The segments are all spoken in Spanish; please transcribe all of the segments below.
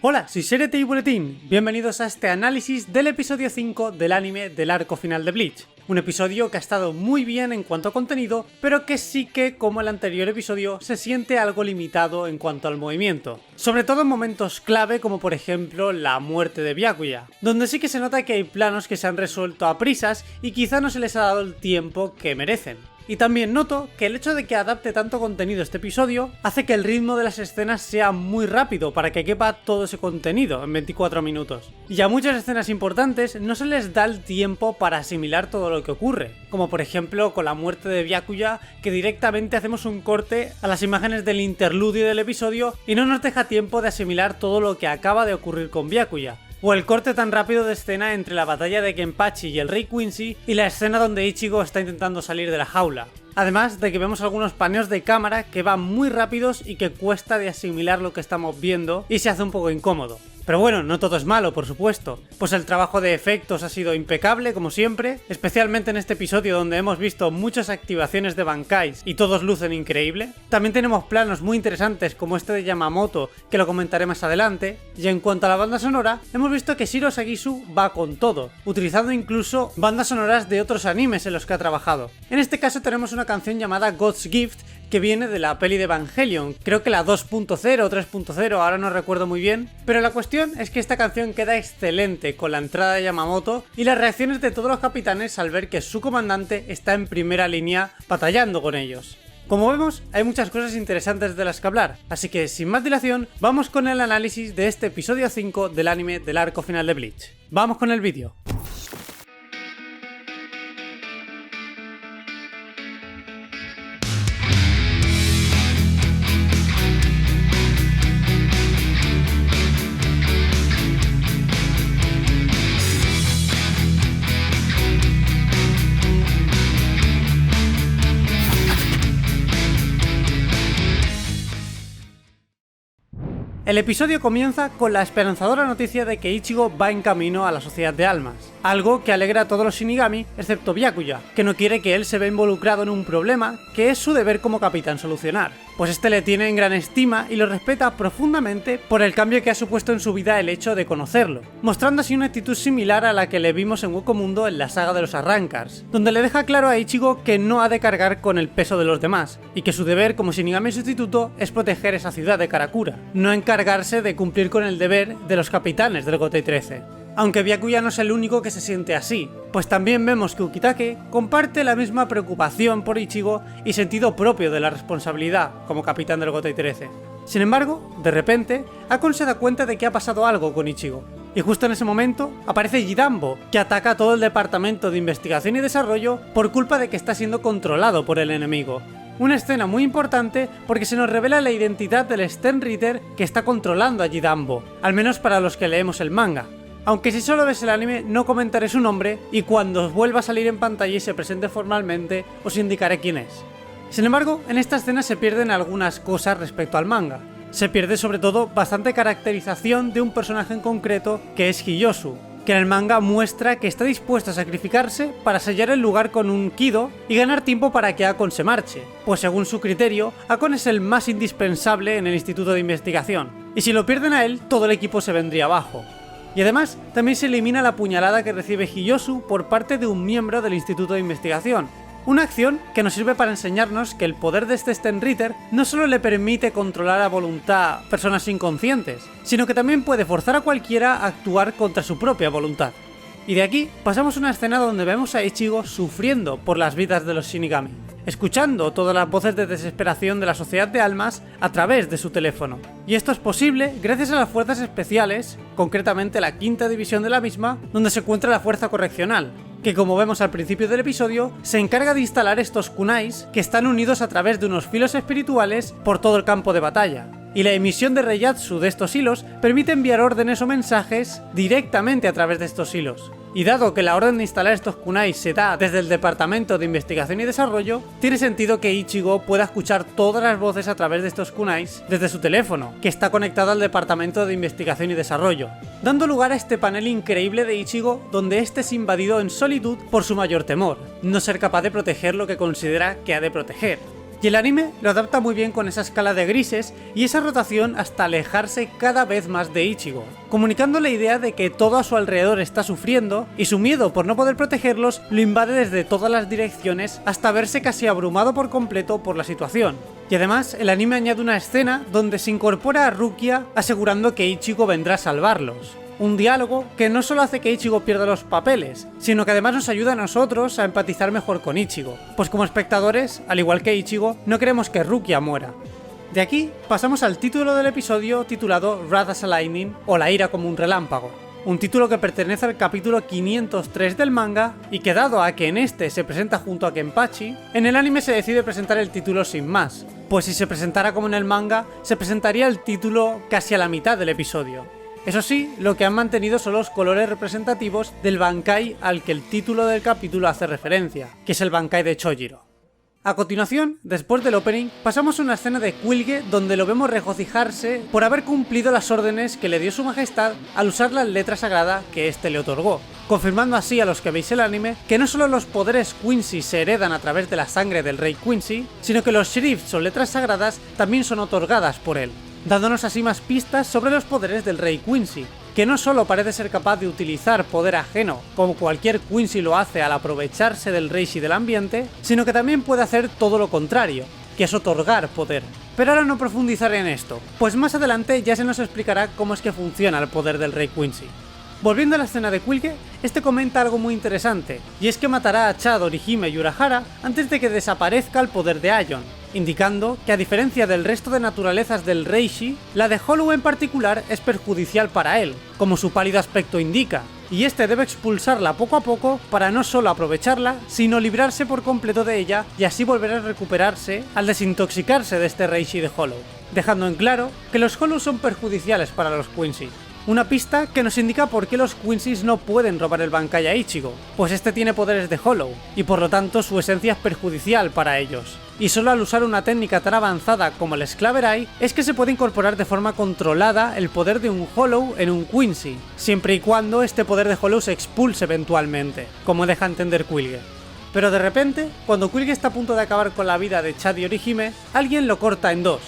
Hola, soy Serete y Buletín, bienvenidos a este análisis del episodio 5 del anime del arco final de Bleach. Un episodio que ha estado muy bien en cuanto a contenido, pero que sí que, como el anterior episodio, se siente algo limitado en cuanto al movimiento. Sobre todo en momentos clave como por ejemplo la muerte de Byakuya, donde sí que se nota que hay planos que se han resuelto a prisas y quizá no se les ha dado el tiempo que merecen. Y también noto que el hecho de que adapte tanto contenido este episodio hace que el ritmo de las escenas sea muy rápido para que quepa todo ese contenido en 24 minutos. Y a muchas escenas importantes no se les da el tiempo para asimilar todo lo que ocurre, como por ejemplo con la muerte de Byakuya, que directamente hacemos un corte a las imágenes del interludio del episodio y no nos deja tiempo de asimilar todo lo que acaba de ocurrir con Byakuya. O el corte tan rápido de escena entre la batalla de Kenpachi y el Rey Quincy y la escena donde Ichigo está intentando salir de la jaula. Además de que vemos algunos paneos de cámara que van muy rápidos y que cuesta de asimilar lo que estamos viendo y se hace un poco incómodo. Pero bueno, no todo es malo, por supuesto, pues el trabajo de efectos ha sido impecable, como siempre, especialmente en este episodio donde hemos visto muchas activaciones de Bankais y todos lucen increíble. También tenemos planos muy interesantes como este de Yamamoto, que lo comentaré más adelante, y en cuanto a la banda sonora, hemos visto que Shiro Sagisu va con todo, utilizando incluso bandas sonoras de otros animes en los que ha trabajado. En este caso tenemos una canción llamada God's Gift, que viene de la peli de Evangelion, creo que la 2.0 o 3.0, ahora no recuerdo muy bien, pero la cuestión es que esta canción queda excelente con la entrada de Yamamoto y las reacciones de todos los capitanes al ver que su comandante está en primera línea batallando con ellos. Como vemos, hay muchas cosas interesantes de las que hablar, así que sin más dilación, vamos con el análisis de este episodio 5 del anime del arco final de Bleach. ¡Vamos con el vídeo! El episodio comienza con la esperanzadora noticia de que Ichigo va en camino a la Sociedad de Almas, algo que alegra a todos los Shinigami excepto Byakuya, que no quiere que él se vea involucrado en un problema que es su deber como capitán solucionar, pues este le tiene en gran estima y lo respeta profundamente por el cambio que ha supuesto en su vida el hecho de conocerlo, mostrando así una actitud similar a la que le vimos en Wokomundo en la saga de los Arrancars, donde le deja claro a Ichigo que no ha de cargar con el peso de los demás, y que su deber como Shinigami sustituto es proteger esa ciudad de Karakura, no encargarse de cumplir con el deber de los capitanes del Gotei 13. Aunque Byakuya no es el único que se siente así, pues también vemos que Ukitake comparte la misma preocupación por Ichigo y sentido propio de la responsabilidad como capitán del Gotei 13. Sin embargo, de repente, Akon se da cuenta de que ha pasado algo con Ichigo, y justo en ese momento aparece Jidambo, que ataca a todo el departamento de investigación y desarrollo por culpa de que está siendo controlado por el enemigo. Una escena muy importante porque se nos revela la identidad del Sternritter que está controlando a Jidambo, al menos para los que leemos el manga. Aunque si solo ves el anime no comentaré su nombre y cuando vuelva a salir en pantalla y se presente formalmente os indicaré quién es. Sin embargo, en esta escena se pierden algunas cosas respecto al manga. Se pierde sobre todo bastante caracterización de un personaje en concreto que es Hiyosu, que en el manga muestra que está dispuesto a sacrificarse para sellar el lugar con un Kido y ganar tiempo para que Akon se marche, pues según su criterio, Akon es el más indispensable en el instituto de investigación, y si lo pierden a él, todo el equipo se vendría abajo. Y además, también se elimina la puñalada que recibe Hiyosu por parte de un miembro del Instituto de Investigación. Una acción que nos sirve para enseñarnos que el poder de este Sternritter no solo le permite controlar a voluntad personas inconscientes, sino que también puede forzar a cualquiera a actuar contra su propia voluntad. Y de aquí pasamos a una escena donde vemos a Ichigo sufriendo por las vidas de los Shinigami, escuchando todas las voces de desesperación de la Sociedad de Almas a través de su teléfono. Y esto es posible gracias a las fuerzas especiales, concretamente la quinta división de la misma, donde se encuentra la Fuerza Correccional, que como vemos al principio del episodio, se encarga de instalar estos kunais que están unidos a través de unos filos espirituales por todo el campo de batalla. Y la emisión de Reiyatsu de estos hilos permite enviar órdenes o mensajes directamente a través de estos hilos. Y dado que la orden de instalar estos kunais se da desde el Departamento de Investigación y Desarrollo, tiene sentido que Ichigo pueda escuchar todas las voces a través de estos kunais desde su teléfono, que está conectado al Departamento de Investigación y Desarrollo, dando lugar a este panel increíble de Ichigo donde este es invadido en solitud por su mayor temor, no ser capaz de proteger lo que considera que ha de proteger. Y el anime lo adapta muy bien con esa escala de grises y esa rotación hasta alejarse cada vez más de Ichigo, comunicando la idea de que todo a su alrededor está sufriendo y su miedo por no poder protegerlos lo invade desde todas las direcciones hasta verse casi abrumado por completo por la situación. Y además el anime añade una escena donde se incorpora a Rukia asegurando que Ichigo vendrá a salvarlos. Un diálogo que no solo hace que Ichigo pierda los papeles, sino que además nos ayuda a nosotros a empatizar mejor con Ichigo, pues como espectadores, al igual que Ichigo, no queremos que Rukia muera. De aquí pasamos al título del episodio titulado Wrath as a Lightning o La ira como un relámpago, un título que pertenece al capítulo 503 del manga y que dado a que en este se presenta junto a Kenpachi, en el anime se decide presentar el título sin más, pues si se presentara como en el manga, se presentaría el título casi a la mitad del episodio. Eso sí, lo que han mantenido son los colores representativos del Bankai al que el título del capítulo hace referencia, que es el Bankai de Chojiro. A continuación, después del opening, pasamos a una escena de Quilge donde lo vemos regocijarse por haber cumplido las órdenes que le dio su majestad al usar la letra sagrada que éste le otorgó, confirmando así a los que veis el anime que no solo los poderes Quincy se heredan a través de la sangre del rey Quincy, sino que los shrifts o letras sagradas también son otorgadas por él, dándonos así más pistas sobre los poderes del rey Quincy, que no solo parece ser capaz de utilizar poder ajeno, como cualquier Quincy lo hace al aprovecharse del reishi del ambiente, sino que también puede hacer todo lo contrario, que es otorgar poder. Pero ahora no profundizaré en esto, pues más adelante ya se nos explicará cómo es que funciona el poder del rey Quincy. Volviendo a la escena de Quilge, este comenta algo muy interesante, y es que matará a Chad, Orihime y Urahara antes de que desaparezca el poder de Aion, indicando que a diferencia del resto de naturalezas del Reishi, la de Hollow en particular es perjudicial para él, como su pálido aspecto indica, y este debe expulsarla poco a poco para no solo aprovecharla, sino librarse por completo de ella y así volver a recuperarse al desintoxicarse de este Reishi de Hollow, dejando en claro que los Hollow son perjudiciales para los Quincy. Una pista que nos indica por qué los Quincy's no pueden robar el Bankai a Ichigo, pues este tiene poderes de Hollow, y por lo tanto su esencia es perjudicial para ellos. Y solo al usar una técnica tan avanzada como el Sclaver Eye es que se puede incorporar de forma controlada el poder de un Hollow en un Quincy, siempre y cuando este poder de Hollow se expulse eventualmente, como deja entender Quilge. Pero de repente, cuando Quilge está a punto de acabar con la vida de Chad y Orihime, alguien lo corta en dos.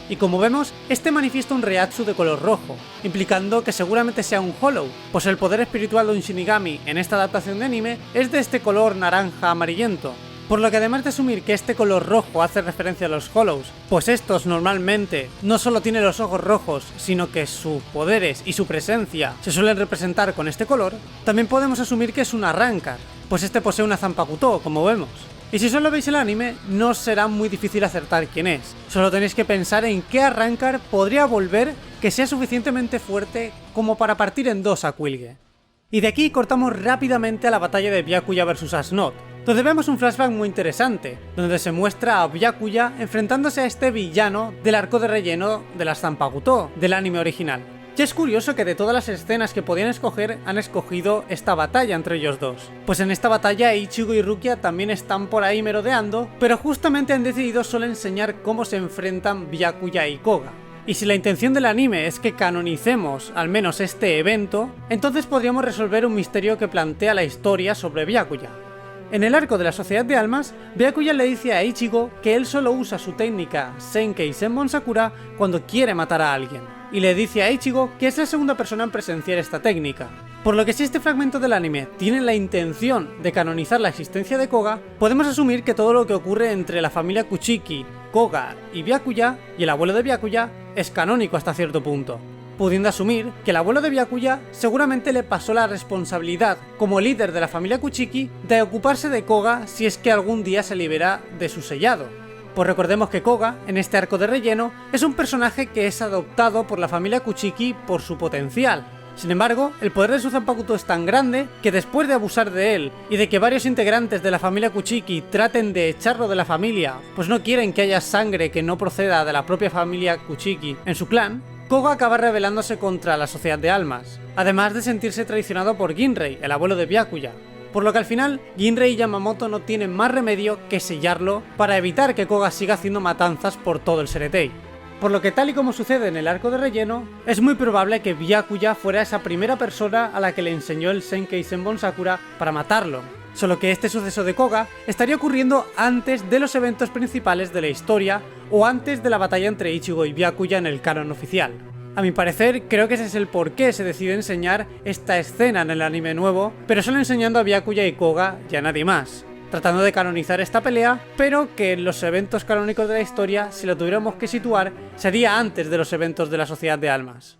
Y como vemos, este manifiesta un Reiatsu de color rojo, implicando que seguramente sea un Hollow, pues el poder espiritual de un Shinigami en esta adaptación de anime es de este color naranja amarillento. Por lo que además de asumir que este color rojo hace referencia a los Hollows, pues estos normalmente no solo tienen los ojos rojos, sino que sus poderes y su presencia se suelen representar con este color, también podemos asumir que es un Arrancar, pues este posee una Zanpakuto, como vemos. Y si solo veis el anime, no os será muy difícil acertar quién es. Solo tenéis que pensar en qué Arrancar podría volver que sea suficientemente fuerte como para partir en dos a Quilge. Y de aquí cortamos rápidamente a la batalla de Byakuya vs Asnod, donde vemos un flashback muy interesante, donde se muestra a Byakuya enfrentándose a este villano del arco de relleno de las Zanpakuto del anime original. Y es curioso que de todas las escenas que podían escoger, han escogido esta batalla entre ellos dos. Pues en esta batalla Ichigo y Rukia también están por ahí merodeando, pero justamente han decidido solo enseñar cómo se enfrentan Byakuya y Koga. Y si la intención del anime es que canonicemos al menos este evento, entonces podríamos resolver un misterio que plantea la historia sobre Byakuya. En el arco de la Sociedad de Almas, Byakuya le dice a Ichigo que él solo usa su técnica Senkei Senbon Sakura cuando quiere matar a alguien, y le dice a Ichigo que es la segunda persona en presenciar esta técnica. Por lo que si este fragmento del anime tiene la intención de canonizar la existencia de Koga, podemos asumir que todo lo que ocurre entre la familia Kuchiki, Koga y Byakuya, y el abuelo de Byakuya, es canónico hasta cierto punto, pudiendo asumir que el abuelo de Byakuya seguramente le pasó la responsabilidad como líder de la familia Kuchiki de ocuparse de Koga si es que algún día se libera de su sellado. Pues recordemos que Koga, en este arco de relleno, es un personaje que es adoptado por la familia Kuchiki por su potencial. Sin embargo, el poder de su Zanpakuto es tan grande que después de abusar de él y de que varios integrantes de la familia Kuchiki traten de echarlo de la familia, pues no quieren que haya sangre que no proceda de la propia familia Kuchiki en su clan, Koga acaba rebelándose contra la Sociedad de Almas, además de sentirse traicionado por Ginrei, el abuelo de Byakuya. Por lo que al final, Ginrei y Yamamoto no tienen más remedio que sellarlo para evitar que Koga siga haciendo matanzas por todo el Seretei. Por lo que tal y como sucede en el arco de relleno, es muy probable que Byakuya fuera esa primera persona a la que le enseñó el Senkei Senbon Sakura para matarlo. solo que este suceso de Koga estaría ocurriendo antes de los eventos principales de la historia o antes de la batalla entre Ichigo y Byakuya en el canon oficial. A mi parecer, creo que ese es el por qué se decide enseñar esta escena en el anime nuevo, pero solo enseñando a Byakuya y Koga y a nadie más, tratando de canonizar esta pelea, pero que en los eventos canónicos de la historia, si lo tuviéramos que situar, sería antes de los eventos de la Sociedad de Almas.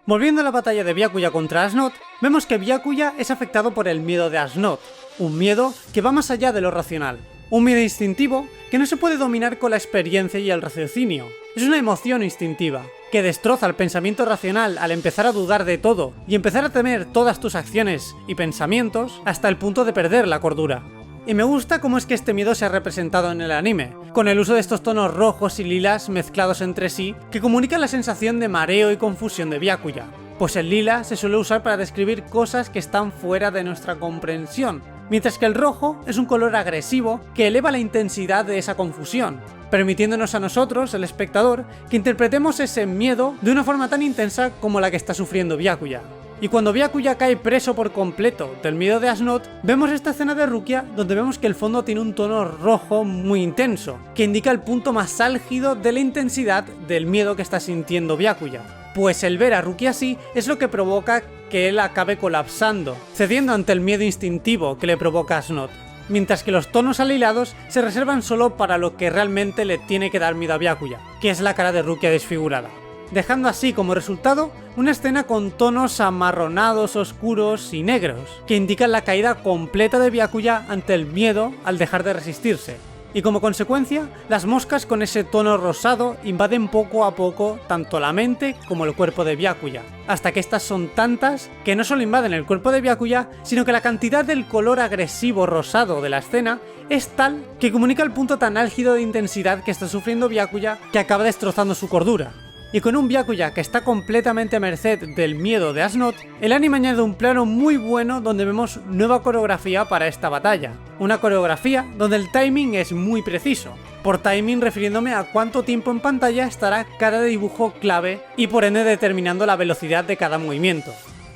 Volviendo a la batalla de Byakuya contra Asnod, vemos que Byakuya es afectado por el miedo de Asnod, un miedo que va más allá de lo racional, un miedo instintivo que no se puede dominar con la experiencia y el raciocinio. Es una emoción instintiva, que destroza el pensamiento racional al empezar a dudar de todo y empezar a temer todas tus acciones y pensamientos hasta el punto de perder la cordura. Y me gusta cómo es que este miedo se ha representado en el anime, con el uso de estos tonos rojos y lilas mezclados entre sí que comunican la sensación de mareo y confusión de Byakuya, pues el lila se suele usar para describir cosas que están fuera de nuestra comprensión, mientras que el rojo es un color agresivo que eleva la intensidad de esa confusión, permitiéndonos a nosotros, el espectador, que interpretemos ese miedo de una forma tan intensa como la que está sufriendo Byakuya. Y cuando Byakuya cae preso por completo del miedo de Asnod, vemos esta escena de Rukia donde vemos que el fondo tiene un tono rojo muy intenso, que indica el punto más álgido de la intensidad del miedo que está sintiendo Byakuya. Pues el ver a Rukia así es lo que provoca que él acabe colapsando, cediendo ante el miedo instintivo que le provoca Asnod, mientras que los tonos alilados se reservan solo para lo que realmente le tiene que dar miedo a Byakuya, que es la cara de Rukia desfigurada, dejando así como resultado una escena con tonos amarronados, oscuros y negros, que indican la caída completa de Byakuya ante el miedo al dejar de resistirse. Y como consecuencia, las moscas con ese tono rosado invaden poco a poco tanto la mente como el cuerpo de Byakuya, hasta que estas son tantas que no solo invaden el cuerpo de Byakuya, sino que la cantidad del color agresivo rosado de la escena es tal que comunica el punto tan álgido de intensidad que está sufriendo Byakuya que acaba destrozando su cordura. Y con un Byakuya que está completamente a merced del miedo de Asnod, el anime añade un plano muy bueno donde vemos nueva coreografía para esta batalla. Una coreografía donde el timing es muy preciso. Por timing refiriéndome a cuánto tiempo en pantalla estará cada dibujo clave y por ende determinando la velocidad de cada movimiento.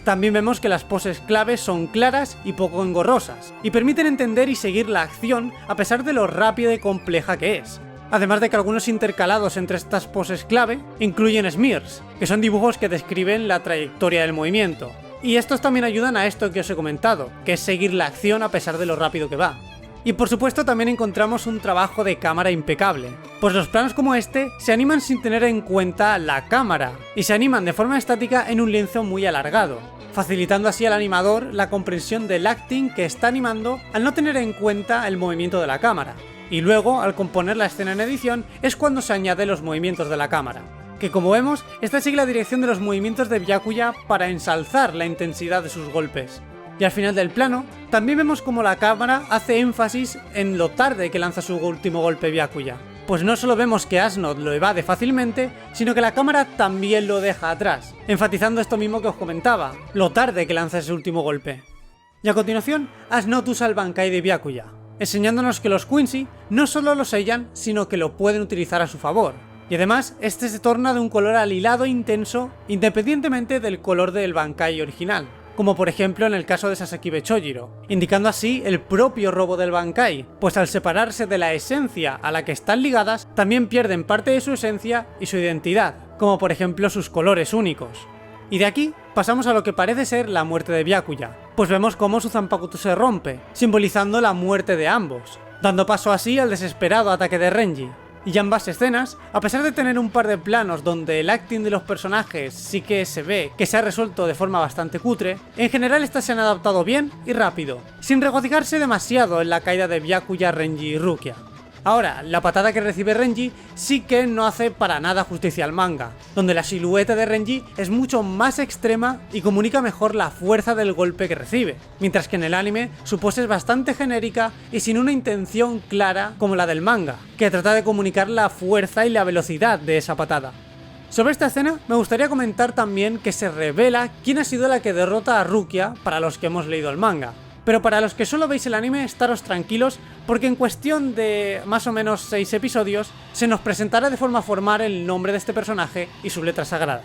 También vemos que las poses clave son claras y poco engorrosas, y permiten entender y seguir la acción a pesar de lo rápida y compleja que es. Además de que algunos intercalados entre estas poses clave incluyen smears, que son dibujos que describen la trayectoria del movimiento. Y estos también ayudan a esto que os he comentado, que es seguir la acción a pesar de lo rápido que va. Y por supuesto también encontramos un trabajo de cámara impecable, pues los planos como este se animan sin tener en cuenta la cámara, y se animan de forma estática en un lienzo muy alargado, facilitando así al animador la comprensión del acting que está animando al no tener en cuenta el movimiento de la cámara. Y luego, al componer la escena en edición, es cuando se añaden los movimientos de la cámara, que como vemos, esta sigue la dirección de los movimientos de Byakuya para ensalzar la intensidad de sus golpes. Y al final del plano, también vemos como la cámara hace énfasis en lo tarde que lanza su último golpe Byakuya, pues no solo vemos que Asnod lo evade fácilmente, sino que la cámara también lo deja atrás, enfatizando esto mismo que os comentaba, lo tarde que lanza ese último golpe. Y a continuación, Asnod usa el Bankai de Byakuya, enseñándonos que los Quincy no solo lo sellan, sino que lo pueden utilizar a su favor. Y además, este se torna de un color alilado intenso independientemente del color del Bankai original, como por ejemplo en el caso de Sasakibe Chojiro, indicando así el propio robo del Bankai, pues al separarse de la esencia a la que están ligadas, también pierden parte de su esencia y su identidad, como por ejemplo sus colores únicos. Y de aquí pasamos a lo que parece ser la muerte de Byakuya, pues vemos cómo su Zanpakuto se rompe, simbolizando la muerte de ambos, dando paso así al desesperado ataque de Renji. Y ambas escenas, a pesar de tener un par de planos donde el acting de los personajes sí que se ve que se ha resuelto de forma bastante cutre, en general estas se han adaptado bien y rápido, sin regocijarse demasiado en la caída de Byakuya, Renji y Rukia. Ahora, la patada que recibe Renji sí que no hace para nada justicia al manga, donde la silueta de Renji es mucho más extrema y comunica mejor la fuerza del golpe que recibe, mientras que en el anime su pose es bastante genérica y sin una intención clara como la del manga, que trata de comunicar la fuerza y la velocidad de esa patada. Sobre esta escena me gustaría comentar también que se revela quién ha sido la que derrota a Rukia para los que hemos leído el manga. Pero para los que solo veis el anime, estaros tranquilos, porque en cuestión de más o menos 6 episodios, se nos presentará de forma formal el nombre de este personaje y su letra sagrada.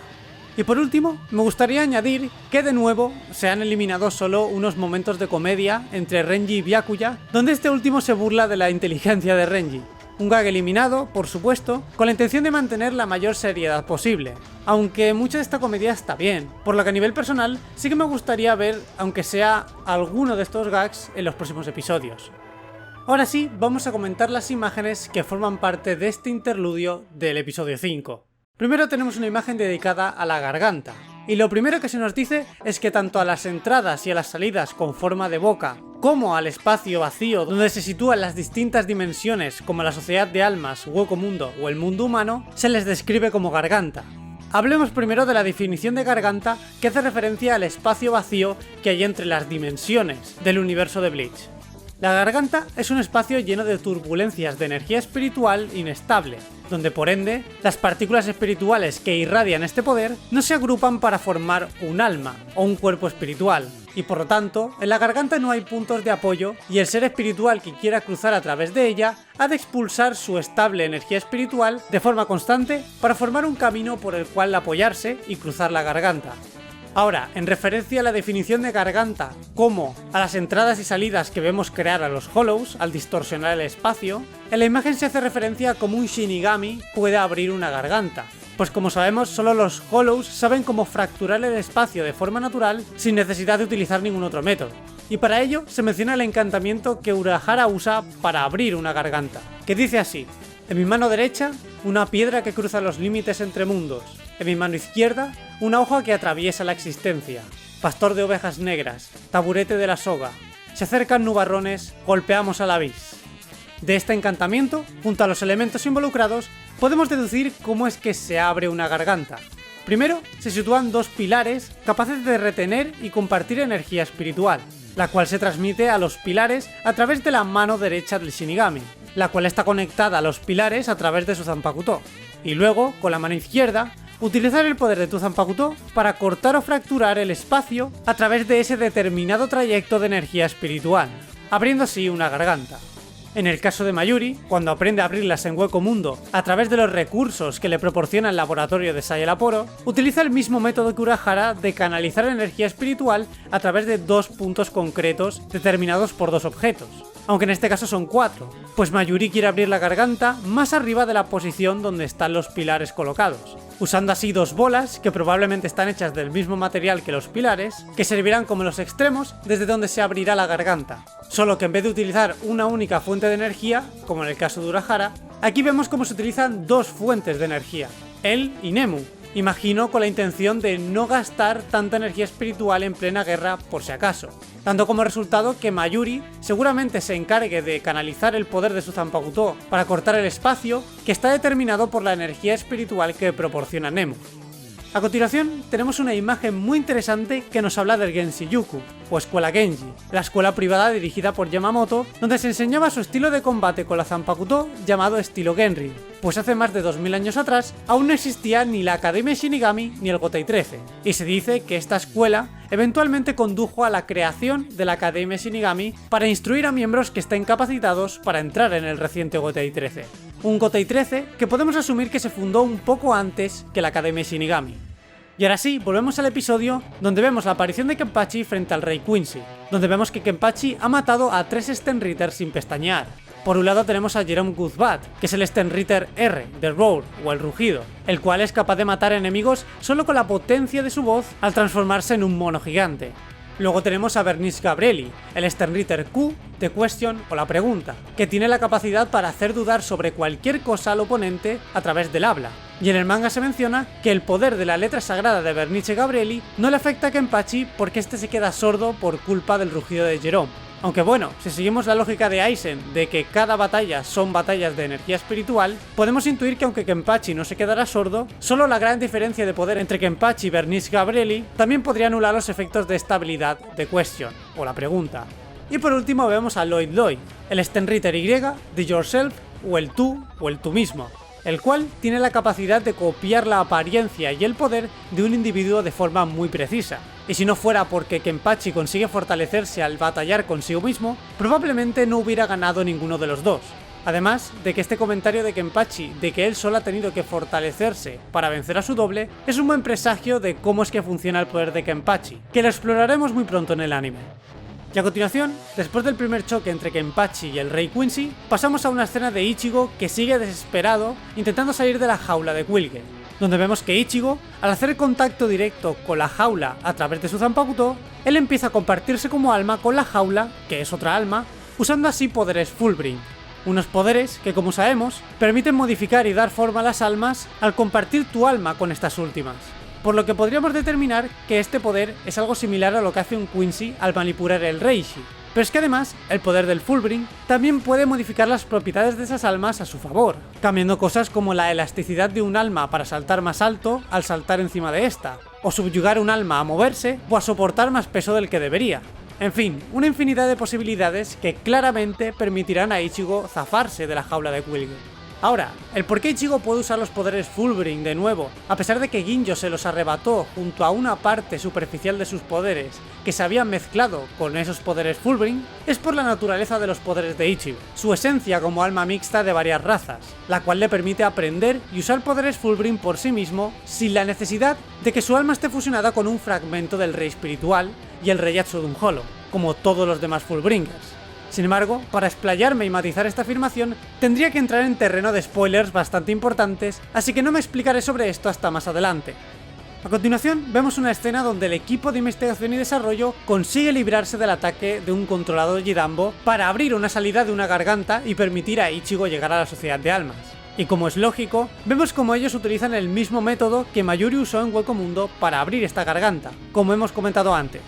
Y por último, me gustaría añadir que de nuevo se han eliminado solo unos momentos de comedia entre Renji y Byakuya, donde este último se burla de la inteligencia de Renji. Un gag eliminado, por supuesto, con la intención de mantener la mayor seriedad posible. Aunque mucha de esta comedia está bien, por lo que a nivel personal sí que me gustaría ver, aunque sea alguno de estos gags, en los próximos episodios. Ahora sí, vamos a comentar las imágenes que forman parte de este interludio del episodio 5. Primero tenemos una imagen dedicada a la garganta, y lo primero que se nos dice es que tanto a las entradas y a las salidas con forma de boca, como al espacio vacío donde se sitúan las distintas dimensiones como la sociedad de almas, hueco mundo o el mundo humano, se les describe como garganta. Hablemos primero de la definición de garganta, que hace referencia al espacio vacío que hay entre las dimensiones del universo de Bleach. La garganta es un espacio lleno de turbulencias de energía espiritual inestable, donde por ende, las partículas espirituales que irradian este poder no se agrupan para formar un alma o un cuerpo espiritual, y por lo tanto, en la garganta no hay puntos de apoyo y el ser espiritual que quiera cruzar a través de ella ha de expulsar su estable energía espiritual de forma constante para formar un camino por el cual apoyarse y cruzar la garganta. Ahora, en referencia a la definición de garganta como a las entradas y salidas que vemos crear a los Hollows al distorsionar el espacio, en la imagen se hace referencia a cómo un Shinigami puede abrir una garganta, pues como sabemos solo los Hollows saben cómo fracturar el espacio de forma natural sin necesidad de utilizar ningún otro método. Y para ello se menciona el encantamiento que Urahara usa para abrir una garganta, que dice así: en mi mano derecha, una piedra que cruza los límites entre mundos. En mi mano izquierda, una hoja que atraviesa la existencia. Pastor de ovejas negras, taburete de la soga. Se acercan nubarrones, golpeamos a la vis. De este encantamiento, junto a los elementos involucrados, podemos deducir cómo es que se abre una garganta. Primero, se sitúan dos pilares capaces de retener y compartir energía espiritual, la cual se transmite a los pilares a través de la mano derecha del Shinigami, la cual está conectada a los pilares a través de su Zanpakuto, y luego, con la mano izquierda, utilizar el poder de tu Zanpakuto para cortar o fracturar el espacio a través de ese determinado trayecto de energía espiritual, abriendo así una garganta. En el caso de Mayuri, cuando aprende a abrirlas en Hueco Mundo a través de los recursos que le proporciona el laboratorio de Sayel Aporo, utiliza el mismo método que Urahara de canalizar energía espiritual a través de dos puntos concretos determinados por dos objetos, aunque en este caso son 4, pues Mayuri quiere abrir la garganta más arriba de la posición donde están los pilares colocados, usando así dos bolas que probablemente están hechas del mismo material que los pilares, que servirán como los extremos desde donde se abrirá la garganta. Solo que en vez de utilizar una única fuente de energía, como en el caso de Urahara, aquí vemos cómo se utilizan dos fuentes de energía, él y Nemu, imagino con la intención de no gastar tanta energía espiritual en plena guerra por si acaso, dando como resultado que Mayuri seguramente se encargue de canalizar el poder de su Zanpakuto para cortar el espacio que está determinado por la energía espiritual que proporciona Nemu. A continuación tenemos una imagen muy interesante que nos habla del Genshi-Yuku, o Escuela Genji, la escuela privada dirigida por Yamamoto, donde se enseñaba su estilo de combate con la Zanpakuto llamado estilo Genrin, pues hace más de 2000 años atrás aún no existía ni la Academia Shinigami ni el Gotei 13, y se dice que esta escuela eventualmente condujo a la creación de la Academia Shinigami para instruir a miembros que estén capacitados para entrar en el reciente Gotei 13. Un Gotei 13 que podemos asumir que se fundó un poco antes que la Academia Shinigami. Y ahora sí, volvemos al episodio donde vemos la aparición de Kenpachi frente al Rey Quincy, donde vemos que Kenpachi ha matado a 3 Stenritter sin pestañear. Por un lado tenemos a Jerome Guzbat, que es el Stenritter R, de Roar, o el rugido, el cual es capaz de matar enemigos solo con la potencia de su voz al transformarse en un mono gigante. Luego tenemos a Bernice Gabrieli, el Stenritter Q de Question o la pregunta, que tiene la capacidad para hacer dudar sobre cualquier cosa al oponente a través del habla. Y en el manga se menciona que el poder de la letra sagrada de Bernice Gabrieli no le afecta a Kenpachi porque este se queda sordo por culpa del rugido de Jerome. Aunque bueno, si seguimos la lógica de Aizen de que cada batalla son batallas de energía espiritual, podemos intuir que aunque Kenpachi no se quedará sordo, solo la gran diferencia de poder entre Kenpachi y Bernice Gabrieli también podría anular los efectos de estabilidad de Question, o la pregunta. Y por último vemos a Lloyd Lloyd, el Stenritter Y de Yourself, o el tú mismo, el cual tiene la capacidad de copiar la apariencia y el poder de un individuo de forma muy precisa. Y si no fuera porque Kenpachi consigue fortalecerse al batallar consigo mismo, probablemente no hubiera ganado ninguno de los dos. Además de que este comentario de Kenpachi de que él solo ha tenido que fortalecerse para vencer a su doble es un buen presagio de cómo es que funciona el poder de Kenpachi, que lo exploraremos muy pronto en el anime. Y a continuación, después del primer choque entre Kenpachi y el Rey Quincy, pasamos a una escena de Ichigo que sigue desesperado intentando salir de la jaula de Wilge, donde vemos que Ichigo, al hacer contacto directo con la jaula a través de su Zanpakuto, él empieza a compartirse como alma con la jaula, que es otra alma, usando así poderes Fullbring. Unos poderes que, como sabemos, permiten modificar y dar forma a las almas al compartir tu alma con estas últimas. Por lo que podríamos determinar que este poder es algo similar a lo que hace un Quincy al manipular el Reishi. Pero es que además, el poder del Fullbring también puede modificar las propiedades de esas almas a su favor, cambiando cosas como la elasticidad de un alma para saltar más alto al saltar encima de esta, o subyugar un alma a moverse o a soportar más peso del que debería. En fin, una infinidad de posibilidades que claramente permitirán a Ichigo zafarse de la jaula de Wilge. Ahora, el por qué Ichigo puede usar los poderes Fullbring de nuevo, a pesar de que Ginjo se los arrebató junto a una parte superficial de sus poderes que se habían mezclado con esos poderes Fullbring, es por la naturaleza de los poderes de Ichigo, su esencia como alma mixta de varias razas, la cual le permite aprender y usar poderes Fullbring por sí mismo sin la necesidad de que su alma esté fusionada con un fragmento del Rey Espiritual y el Reiatsu de un Hollow, como todos los demás Fullbringers. Sin embargo, para explayarme y matizar esta afirmación, tendría que entrar en terreno de spoilers bastante importantes, así que no me explicaré sobre esto hasta más adelante. A continuación, vemos una escena donde el equipo de investigación y desarrollo consigue librarse del ataque de un controlador Jidambo para abrir una salida de una garganta y permitir a Ichigo llegar a la Sociedad de Almas. Y como es lógico, vemos como ellos utilizan el mismo método que Mayuri usó en Hueco Mundo para abrir esta garganta, como hemos comentado antes.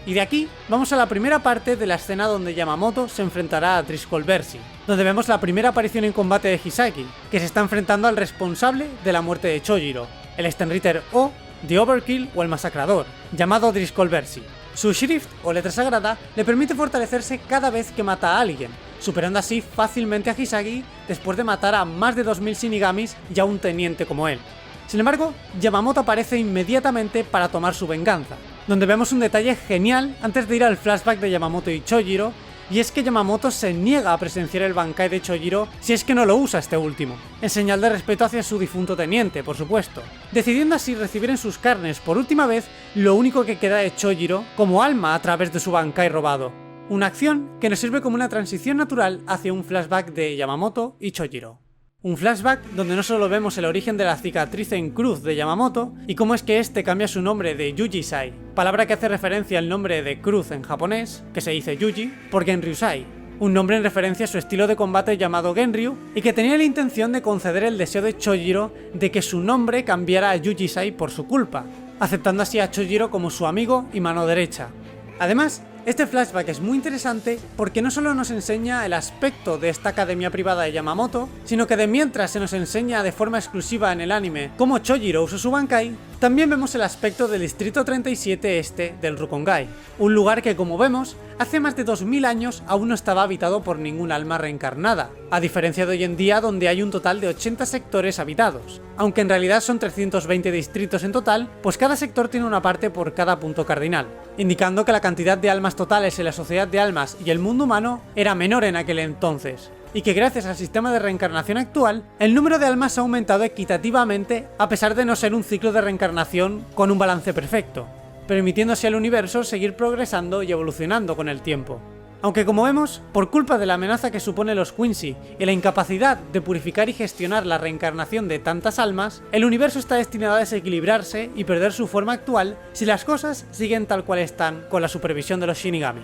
Y de aquí vamos a la primera parte de la escena donde Yamamoto se enfrentará a Driscoll Versi, donde vemos la primera aparición en combate de Hisaki, que se está enfrentando al responsable de la muerte de Chojiro, el Stenritter O, The Overkill o el Masacrador, llamado Driscoll Versi. Su Shrift o letra sagrada le permite fortalecerse cada vez que mata a alguien, superando así fácilmente a Hisaki después de matar a más de 2000 Shinigamis y a un teniente como él. Sin embargo, Yamamoto aparece inmediatamente para tomar su venganza, donde vemos un detalle genial antes de ir al flashback de Yamamoto y Chojiro, y es que Yamamoto se niega a presenciar el Bankai de Chojiro si es que no lo usa este último, en señal de respeto hacia su difunto teniente, por supuesto, decidiendo así recibir en sus carnes por última vez lo único que queda de Chojiro como alma a través de su Bankai robado, una acción que nos sirve como una transición natural hacia un flashback de Yamamoto y Chojiro. Un flashback donde no solo vemos el origen de la cicatriz en cruz de Yamamoto y cómo es que este cambia su nombre de Yujisai, palabra que hace referencia al nombre de cruz en japonés, que se dice Yuji, por Genryusai, un nombre en referencia a su estilo de combate llamado Genryu y que tenía la intención de conceder el deseo de Chojiro de que su nombre cambiara a Yujisai por su culpa, aceptando así a Chojiro como su amigo y mano derecha. Además, este flashback es muy interesante porque no solo nos enseña el aspecto de esta academia privada de Yamamoto, sino que de mientras se nos enseña de forma exclusiva en el anime cómo Chojiro usó su Bankai, también vemos el aspecto del Distrito 37 Este del Rukongai, un lugar que, como vemos, hace más de 2000 años aún no estaba habitado por ningún alma reencarnada, a diferencia de hoy en día donde hay un total de 80 sectores habitados, aunque en realidad son 320 distritos en total, pues cada sector tiene una parte por cada punto cardinal, indicando que la cantidad de almas totales en la sociedad de almas y el mundo humano era menor en aquel entonces, y que gracias al sistema de reencarnación actual, el número de almas ha aumentado equitativamente a pesar de no ser un ciclo de reencarnación con un balance perfecto, permitiéndose al universo seguir progresando y evolucionando con el tiempo. Aunque como vemos, por culpa de la amenaza que supone los Quincy y la incapacidad de purificar y gestionar la reencarnación de tantas almas, el universo está destinado a desequilibrarse y perder su forma actual si las cosas siguen tal cual están con la supervisión de los Shinigami.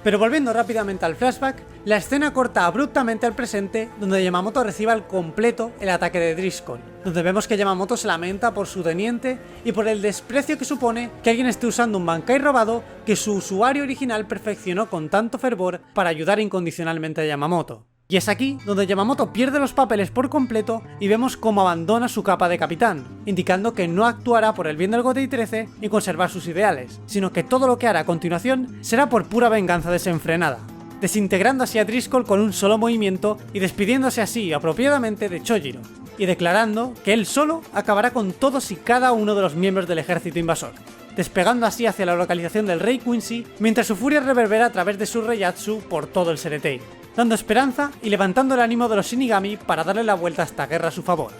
Pero volviendo rápidamente al flashback, la escena corta abruptamente al presente donde Yamamoto recibe al completo el ataque de Driscoll, donde vemos que Yamamoto se lamenta por su teniente y por el desprecio que supone que alguien esté usando un Bankai robado que su usuario original perfeccionó con tanto fervor para ayudar incondicionalmente a Yamamoto. Y es aquí donde Yamamoto pierde los papeles por completo y vemos cómo abandona su capa de capitán, indicando que no actuará por el bien del Gotei 13 y conservar sus ideales, sino que todo lo que hará a continuación será por pura venganza desenfrenada, desintegrando así a Driscoll con un solo movimiento y despidiéndose así apropiadamente de Chojiro, y declarando que él solo acabará con todos y cada uno de los miembros del ejército invasor, despegando así hacia la localización del Rey Quincy mientras su furia reverbera a través de su Reiatsu por todo el Seretei. dando esperanza y levantando el ánimo de los Shinigami para darle la vuelta a esta guerra a su favor.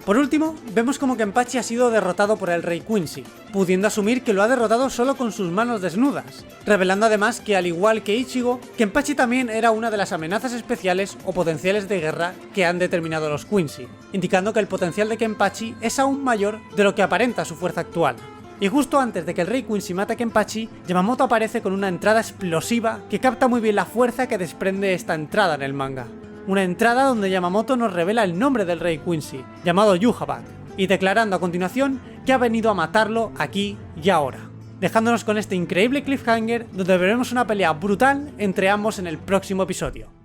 Por último, vemos como Kenpachi ha sido derrotado por el Rey Quincy, pudiendo asumir que lo ha derrotado solo con sus manos desnudas, revelando además que al igual que Ichigo, Kenpachi también era una de las amenazas especiales o potenciales de guerra que han determinado los Quincy, indicando que el potencial de Kenpachi es aún mayor de lo que aparenta su fuerza actual. Y justo antes de que el Rey Quincy mate a Kenpachi, Yamamoto aparece con una entrada explosiva que capta muy bien la fuerza que desprende esta entrada en el manga. Una entrada donde Yamamoto nos revela el nombre del Rey Quincy, llamado Yhwach, y declarando a continuación que ha venido a matarlo aquí y ahora, dejándonos con este increíble cliffhanger donde veremos una pelea brutal entre ambos en el próximo episodio.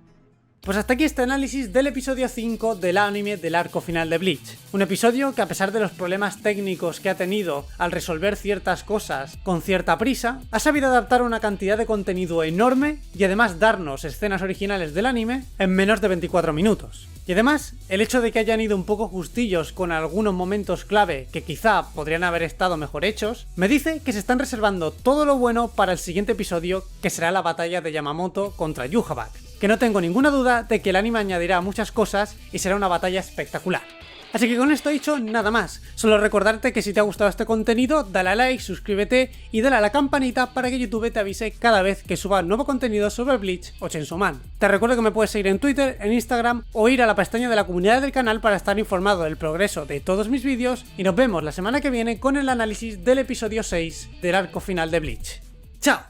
Pues hasta aquí este análisis del episodio 5 del anime del arco final de Bleach. Un episodio que, a pesar de los problemas técnicos que ha tenido al resolver ciertas cosas con cierta prisa, ha sabido adaptar una cantidad de contenido enorme y además darnos escenas originales del anime en menos de 24 minutos. Y además, el hecho de que hayan ido un poco justillos con algunos momentos clave que quizá podrían haber estado mejor hechos, me dice que se están reservando todo lo bueno para el siguiente episodio, que será la batalla de Yamamoto contra Yhwach, que no tengo ninguna duda de que el anime añadirá muchas cosas y será una batalla espectacular. Así que con esto dicho, nada más. Solo recordarte que si te ha gustado este contenido, dale a like, suscríbete y dale a la campanita para que YouTube te avise cada vez que suba nuevo contenido sobre Bleach o Chainsaw Man. Te recuerdo que me puedes seguir en Twitter, en Instagram o ir a la pestaña de la comunidad del canal para estar informado del progreso de todos mis vídeos y nos vemos la semana que viene con el análisis del episodio 6 del arco final de Bleach. ¡Chao!